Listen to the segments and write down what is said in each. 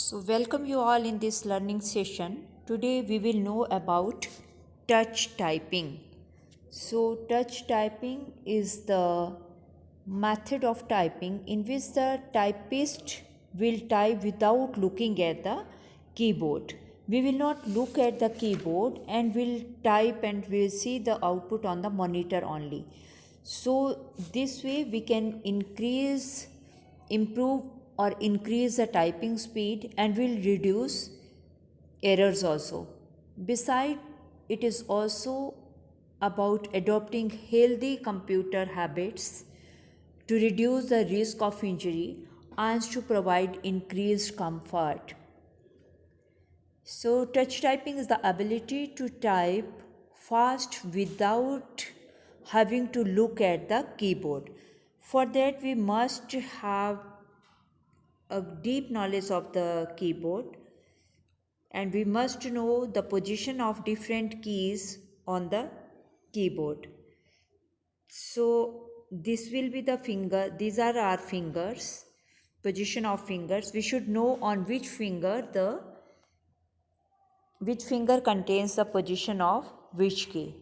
So, welcome you all in this learning session. Today, we will know about touch typing. So, touch typing is the method of typing in which the typist will type without looking at the keyboard. We will not look at the keyboard and will type and we will see the output on the monitor only. So, this way we can improve or increase the typing speed and will reduce errors also. Besides, it is also about adopting healthy computer habits to reduce the risk of injury and to provide increased comfort. So, touch typing is the ability to type fast without having to look at the keyboard. For that, we must have a deep knowledge of the keyboard and we must know the position of different keys on the keyboard. So this will be the finger, these are our fingers, position of fingers. We should know on which finger contains the position of which key.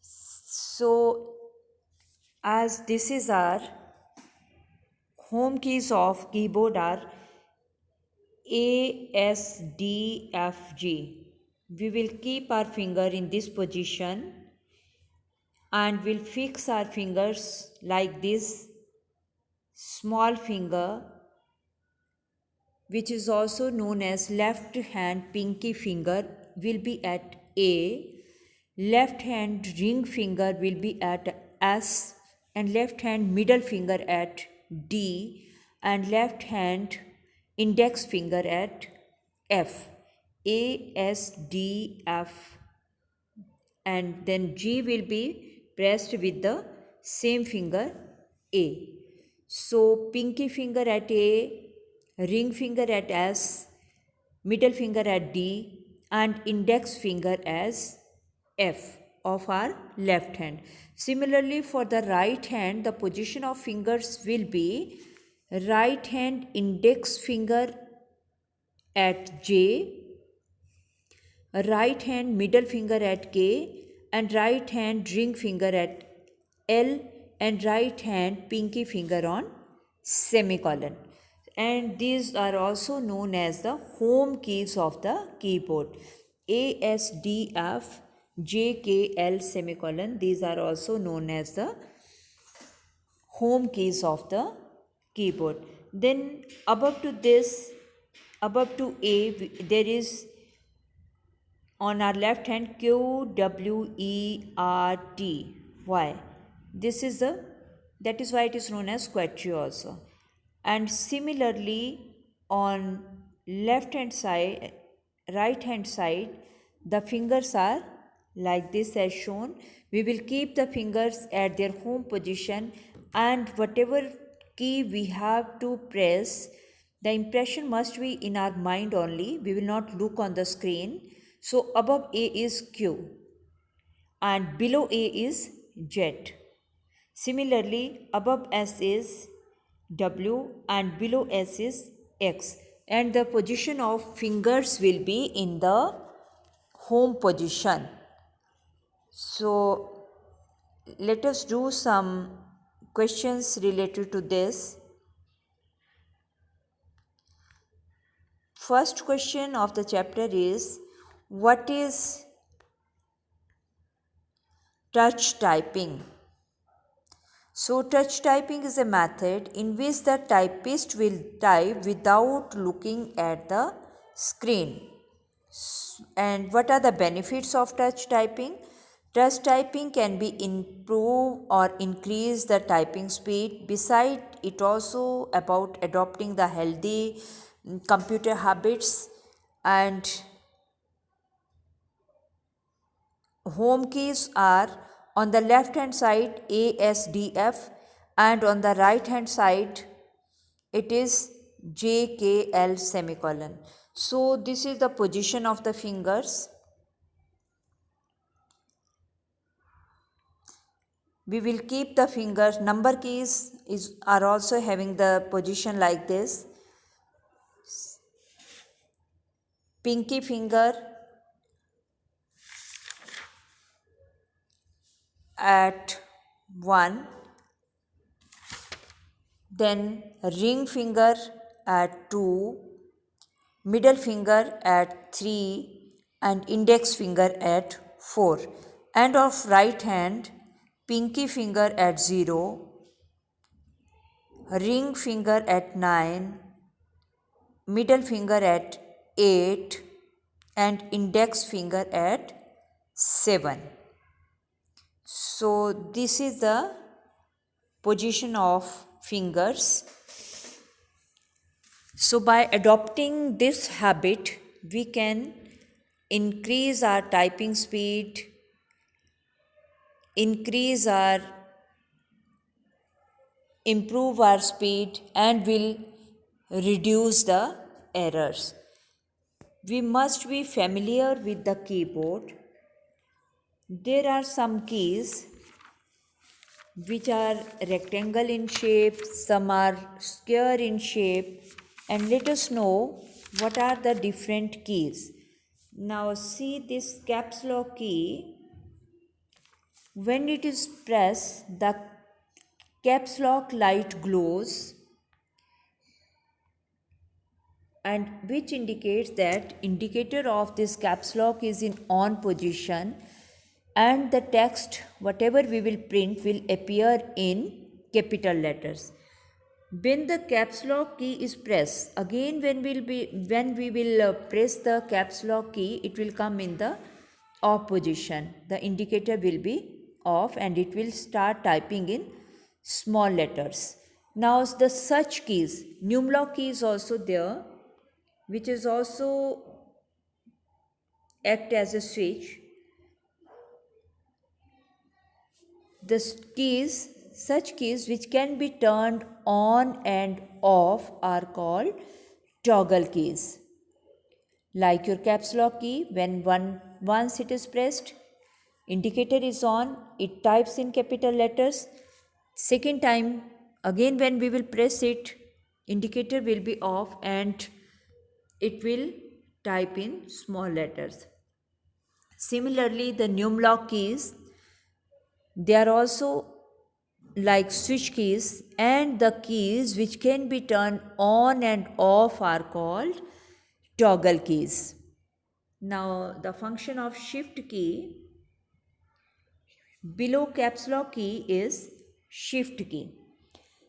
So as this is our home keys of keyboard are A, S, D, F, G. We will keep our finger in this position and we'll fix our fingers like this. Small finger, which is also known as left hand pinky finger, will be at A. Left hand ring finger will be at S and left hand middle finger at D and left hand index finger at F. A, S, D, F, and then G will be pressed with the same finger A. So, pinky finger at A, ring finger at S, middle finger at D, and index finger as F of our left hand. Similarly, for the right hand, the position of fingers will be right hand index finger at J, right hand middle finger at K, and right hand ring finger at L, and right hand pinky finger on semicolon. And these are also known as the home keys of the keyboard. A, S, D, F, J, K, L, semicolon. These are also known as the home keys of the keyboard. Then above to A, there is on our left hand Q, W, E, R, T, Y. That is why it is known as quadri also. And similarly on right hand side, the fingers are like this as shown. We will keep the fingers at their home position and whatever key we have to press, the impression must be in our mind only. We will not look on the screen. So above A is Q and below A is Z. Similarly, above S is W and below S is X. And the position of fingers will be in the home position. So let us do some questions related to this. First question of the chapter is, what is touch typing? So, touch typing is a method in which the typist will type without looking at the screen. And what are the benefits of touch typing? Touch typing can be improve or increase the typing speed. Besides, it also about adopting the healthy computer habits, and home keys are on the left hand side A, S, D, F, and on the right hand side it is J, K, L, semicolon. So this is the position of the fingers. We will keep the fingers. Number keys are also having the position like this. pinky finger at 1, then ring finger at 2, middle finger at 3, and index finger at 4. And of right hand, pinky finger at 0, ring finger at 9, middle finger at 8, and index finger at 7. So this is the position of fingers. So by adopting this habit, we can increase our typing speed, improve our speed, and will reduce the errors. We must be familiar with the keyboard. There are some keys which are rectangle in shape, some are square in shape, and let us know what are the different keys. Now see this caps lock key. When it is pressed, the caps lock light glows, and which indicates that indicator of this caps lock is in on position, and the text whatever we will print will appear in capital letters. When the caps lock key is pressed, again when we will press the caps lock key, it will come in the off position. The indicator will be off and it will start typing in small letters. Now the search keys, numlock key is also there, which is also act as a switch. The keys, such keys which can be turned on and off are called toggle keys. Like your caps lock key, when once it is pressed, indicator is on, it types in capital letters. Second time, again when we will press it, indicator will be off and it will type in small letters. Similarly, the numlock keys, they are also like switch keys, and the keys which can be turned on and off are called toggle keys. Now the function of shift key below caps lock key is shift key.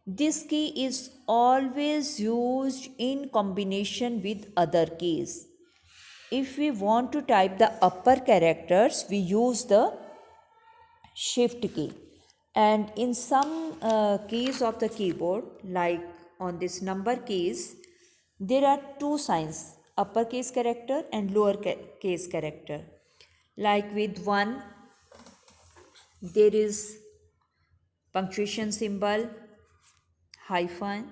This key is always used in combination with other keys. If we want to type the upper characters, we use the shift key. And in some keys of the keyboard, like on this number keys, there are two signs, uppercase character and lower case character. Like with 1, there is punctuation symbol, hyphen.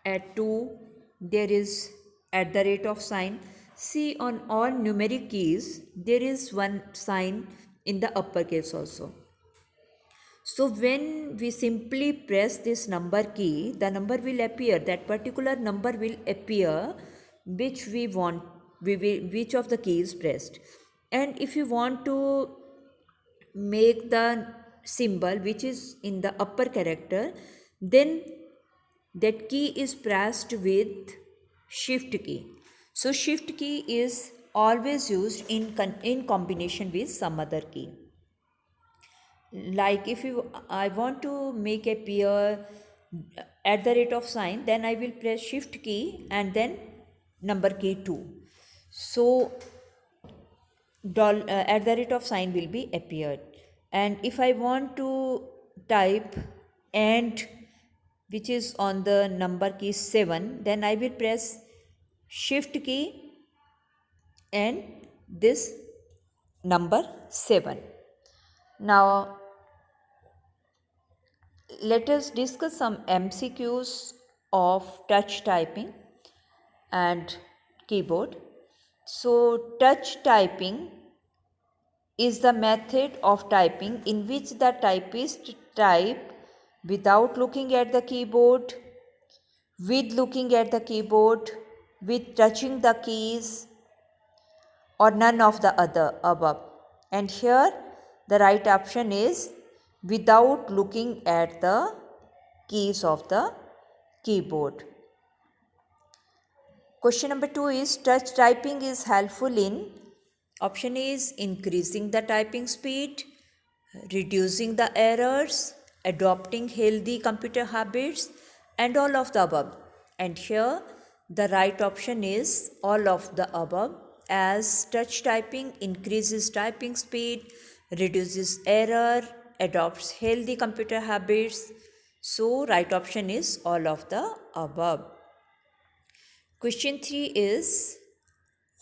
At 2, there is at the rate of sign. See, on all numeric keys, there is one sign in the uppercase also. So when we simply press this number key, the number will appear, that particular number will appear which we want, which of the key is pressed. And if you want to make the symbol which is in the upper character, then that key is pressed with shift key. So shift key is always used in combination with some other key. Like if I want to make appear at the rate of sign, then I will press shift key and then number key 2. So at the rate of sign will be appeared. And if I want to type and, which is on the number key 7, then I will press shift key and this number 7. Now let us discuss some MCQs of touch typing and keyboard. So touch typing is the method of typing in which the typist type without looking at the keyboard, with looking at the keyboard, with touching the keys or none of the other above. And here the right option is without looking at the keys of the keyboard. Question number 2 is touch typing is helpful in option A is increasing the typing speed, reducing the errors, adopting healthy computer habits, and all of the above. And here the right option is all of the above, as touch typing increases typing speed, reduces error, adopts healthy computer habits. So right option is all of the above. Question 3 is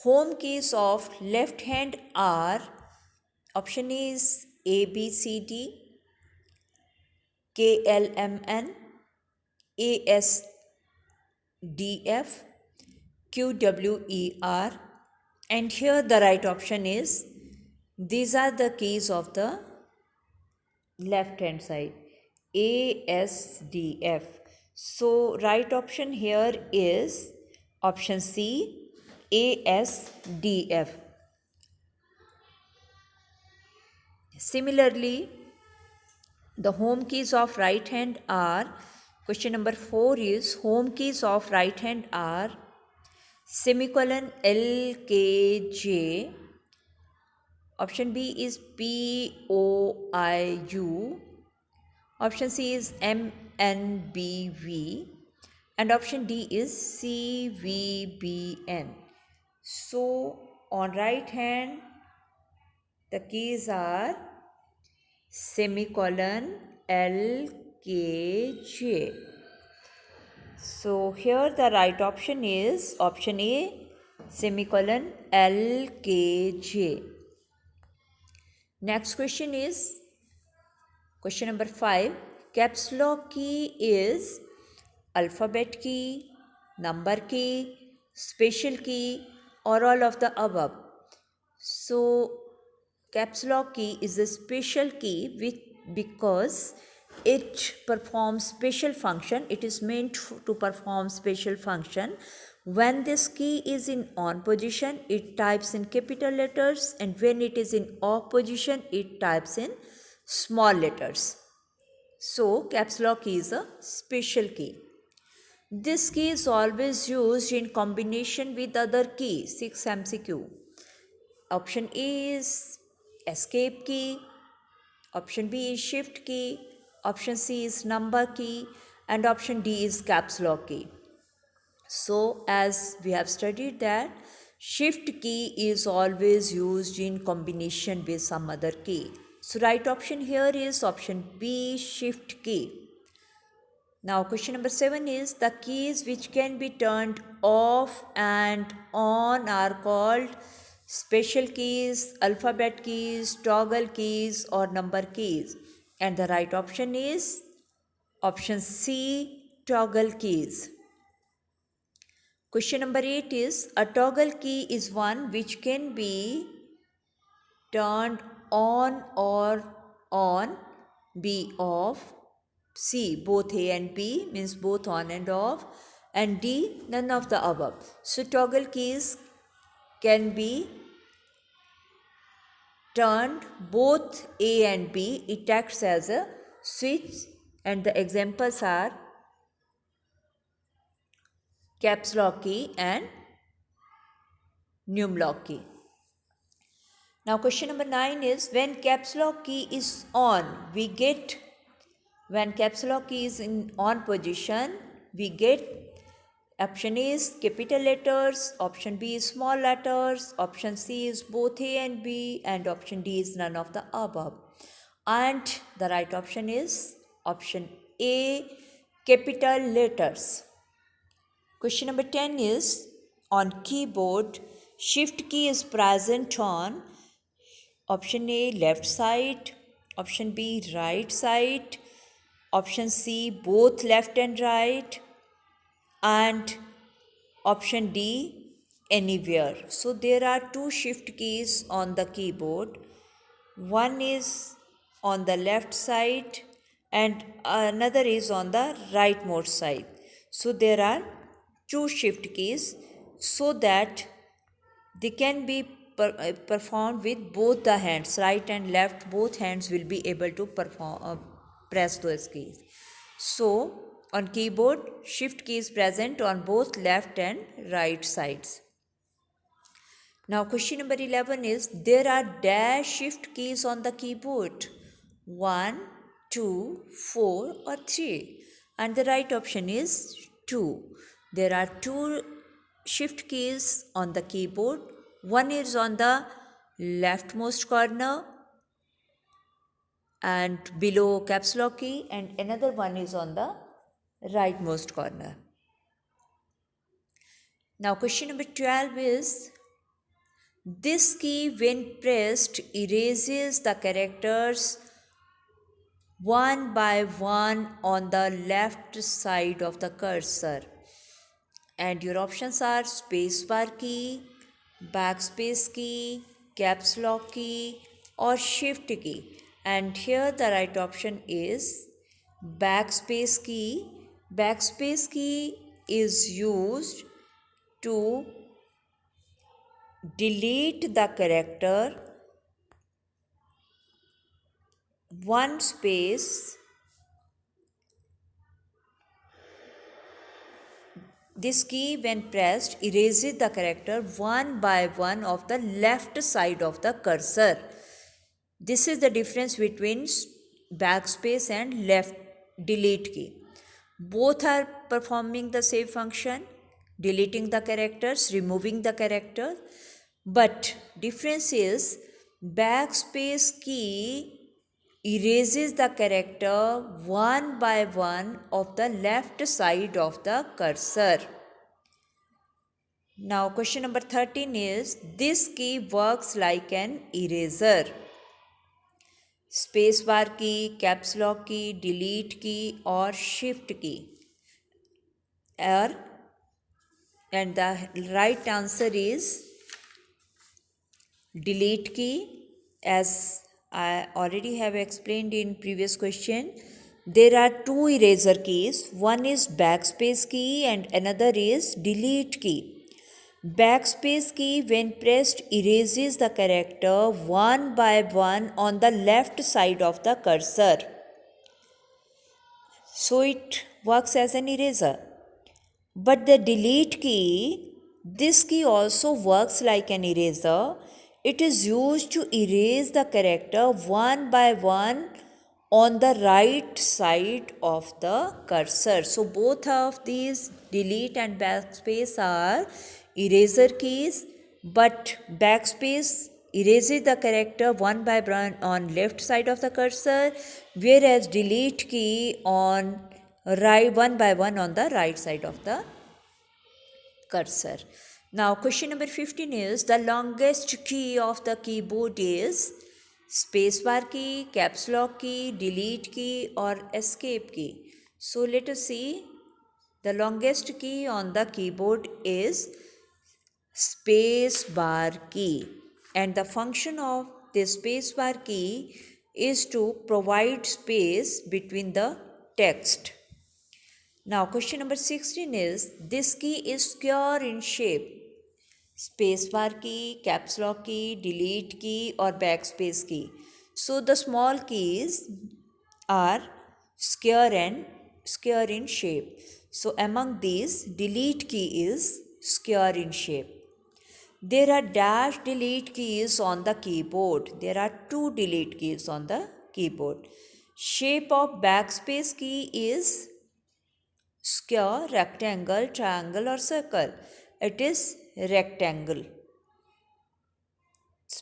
home keys of left hand are option A is A B C D, K L M N, A S D F, Q W E R, and here the right option is these are the keys of the left hand side, A S D F. So right option here is option C, A S D F. Similarly, the home keys of right hand are question number 4 is home keys of right hand are semicolon L K J, option B is P O I U, option C is M N B V, and option D is C V B N. So on right hand the keys are semicolon L K J. So here the right option is option A semicolon L K J. Next question is question number 5. Caps lock key is alphabet key, number key, special key, or all of the above. So caps lock key is a special key because it performs special function. It is meant to perform special function. When this key is in on position, it types in capital letters, and when it is in off position, it types in small letters. So caps lock key is a special key. This key is always used in combination with other key. 6 MCQ. Option A is escape key, option B is shift key, option C is number key, and option D is caps lock key. So as we have studied that shift key is always used in combination with some other key. So right option here is option B, shift key. Now question number 7 is the keys which can be turned off and on are called special keys, alphabet keys, toggle keys, or number keys. And the right option is option C, toggle keys. Question number 8 is a toggle key is one which can be turned on or on, B off, C both A and B means both on and off, and D none of the above. So toggle keys can be turned both A and B. It acts as a switch, and the examples are caps lock key and num lock key. Now question number 9 is when caps lock key is on, when caps lock key is in on position, we get option A is capital letters, option B is small letters, option C is both A and B, and option D is none of the above. And the right option is option A, capital letters. Question number 10 is on keyboard, shift key is present on option A left side, option B right side, option C both left and right, and option D anywhere. So there are two shift keys on the keyboard. One is on the left side and another is on the rightmost side. So there are two shift keys. so that they can be performed with both the hands, right and left. Both hands will be able to press those keys. So on keyboard, shift key is present on both left and right sides. Now question number 11 is, there are dash shift keys on the keyboard: 1, 2, 4 or 3, and the right option is 2. There are 2 shift keys on the keyboard. One is on the leftmost corner and below caps lock key, and another one is on the rightmost corner. Now question number 12 is, this key when pressed erases the characters one by one on the left side of the cursor. And your options are spacebar key, backspace key, caps lock key or shift key. And here the right option is backspace key. Backspace key is used to delete the character one space. This key when pressed erases the character one by one of the left side of the cursor. This is the difference between backspace and left delete key. Both are performing the same function, deleting the characters, removing the character, but difference is backspace key erases the character one by one of the left side of the cursor. Now question number 13 is, this key works like an eraser. Spacebar key, caps lock key, delete key or shift key. And the right answer is delete key. As I already have explained in previous question, there are 2 eraser keys. One is backspace key and another is delete key. Backspace key when pressed erases the character one by one on the left side of the cursor. So it works as an eraser. But the delete key, this key also works like an eraser. It is used to erase the character one by one on the right side of the cursor. So both of these delete and backspace are eraser keys, but backspace erases the character one by one on left side of the cursor, whereas delete key on right one by one on the right side of the cursor. Now question number 15 is, the longest key of the keyboard is spacebar key, caps lock key, delete key or escape key. So let us see. The longest key on the keyboard is spacebar key, and the function of the spacebar key is to provide space between the text. Now question number 16 is, this key is square in shape. Spacebar key, caps lock key, delete key or backspace key. So the small keys are square in shape. So among these, delete key is square in shape. There are dash delete keys on the keyboard. There are 2 delete keys on the keyboard. Shape of backspace key is square, rectangle, triangle or circle. It is rectangle.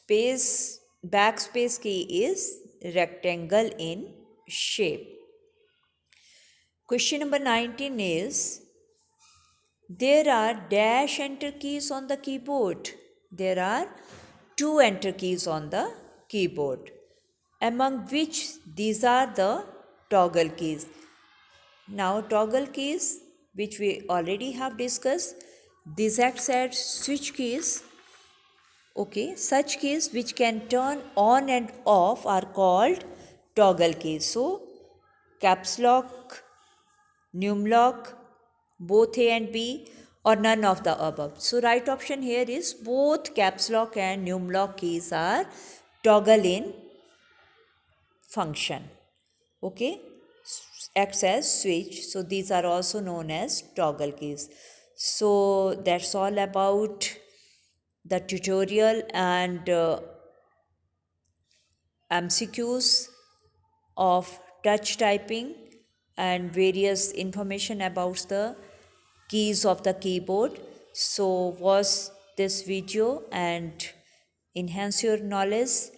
Backspace key is rectangle in shape. Question number 19 is, there are dash enter keys on the keyboard. There are 2 enter keys on the keyboard, among which these are the toggle keys. Now toggle keys, which we already have discussed, these acts as switch keys. Okay, such keys which can turn on and off are called toggle keys. So caps lock, num lock, both A and B, or none of the above. So right option here is both caps lock and numlock keys are toggle in function. Okay, acts as switch. So these are also known as toggle keys. So that's all about the tutorial and MCQs of touch typing and various information about the keys of the keyboard. So watch this video and enhance your knowledge,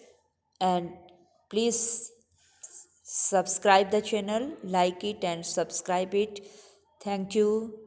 and please subscribe the channel, like it and subscribe it. Thank you.